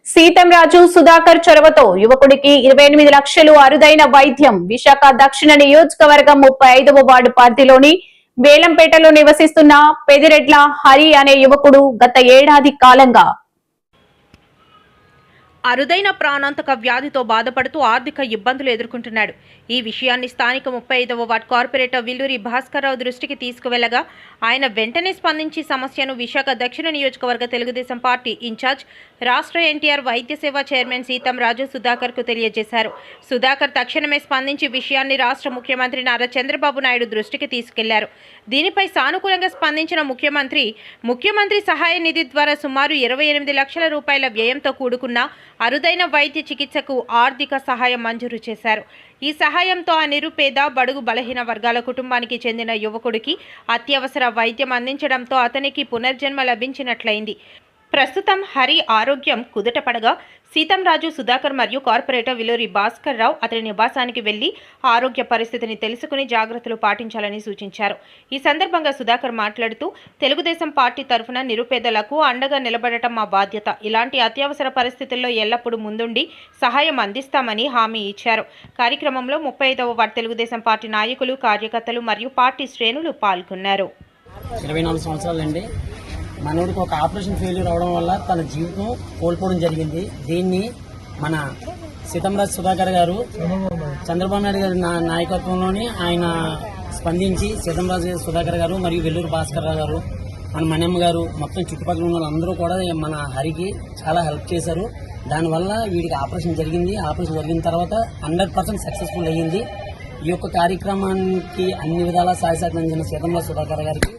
సీతంరాజు సుధాకర్ చొరవతో యువకుడికి 28 లక్షలు అరుదైన వైద్యం. విశాఖ దక్షిణ నియోజకవర్గం 35వ వార్డు పరిధిలోని వేలంపేటలో నివసిస్తున్న పెదిరెడ్ల హరి అనే యువకుడు గత ఏడాది కాలంగా అరుదైన ప్రాణాంతక వ్యాధితో బాధపడుతూ ఆర్థిక ఇబ్బందులు ఎదుర్కొంటున్నాడు. ఈ విషయాన్ని స్థానిక 35వ వార్డు కార్పొరేటర్ విల్లూరి భాస్కర్రావు దృష్టికి తీసుకువెళ్లగా ఆయన వెంటనే స్పందించి సమస్యను విశాఖ దక్షిణ నియోజకవర్గ తెలుగుదేశం పార్టీ ఇన్ఛార్జ్ రాష్ట్ర ఎన్టీఆర్ వైద్య సేవ చైర్మన్ సీతంరాజు సుధాకర్కు తెలియజేశారు. సుధాకర్ తక్షణమే స్పందించి విషయాన్ని రాష్ట్ర ముఖ్యమంత్రి నారా చంద్రబాబు నాయుడు దృష్టికి తీసుకెళ్లారు. దీనిపై సానుకూలంగా స్పందించిన ముఖ్యమంత్రి సహాయ నిధి ద్వారా సుమారు 28 లక్షల రూపాయల వ్యయంతో కూడుకున్న అరుదైన వైద్య చికిత్సకు ఆర్థిక సహాయం మంజూరు చేశారు. ఈ సహాయంతో ఆ నిరుపేద బడుగు బలహీన వర్గాల కుటుంబానికి చెందిన యువకుడికి అత్యవసర వైద్యం అందించడంతో అతనికి పునర్జన్మ లభించినట్లయింది. ప్రస్తుతం హరి ఆరోగ్యం కుదుటపడగా సీతంరాజు సుధాకర్ మరియు కార్పొరేటర్ విల్లూరి భాస్కర్రావు అతని నివాసానికి వెళ్లి ఆరోగ్య పరిస్థితిని తెలుసుకుని జాగ్రత్తలు పాటించాలని సూచించారు. ఈ సందర్భంగా సుధాకర్ మాట్లాడుతూ తెలుగుదేశం పార్టీ తరఫున నిరుపేదలకు అండగా నిలబడటం మా బాధ్యత. ఇలాంటి అత్యవసర పరిస్థితుల్లో ఎల్లప్పుడూ ముందుండి సహాయం అందిస్తామని హామీ ఇచ్చారు. కార్యక్రమంలో 35వ వార్డు తెలుగుదేశం పార్టీ నాయకులు, కార్యకర్తలు మరియు పార్టీ శ్రేణులు పాల్గొన్నారు. 24 సంవత్సరాలండి. మనోడికి ఒక ఆపరేషన్ ఫెయిల్యూర్ అవడం వల్ల తన జీవితం కోల్పోవడం జరిగింది. దీన్ని మన సీతంరాజు సుధాకర్ గారు చంద్రబాబు నాయుడు గారి నాయకత్వంలోని ఆయన స్పందించి సీతంరాజు సుధాకర్ గారు మరియు వెల్లూరు భాస్కర్రావు గారు, మన మణమ్మ గారు, మొత్తం చుట్టుపక్కల ఉన్న వాళ్ళందరూ కూడా మన హరికి చాలా హెల్ప్ చేశారు. దానివల్ల వీడికి ఆపరేషన్ జరిగింది. ఆపరేషన్ జరిగిన తర్వాత 100% సక్సెస్ఫుల్ అయ్యింది. ఈ యొక్క కార్యక్రమానికి అన్ని విధాలా సహాయ అందించిన సీతంరాజు సుధాకర్ గారికి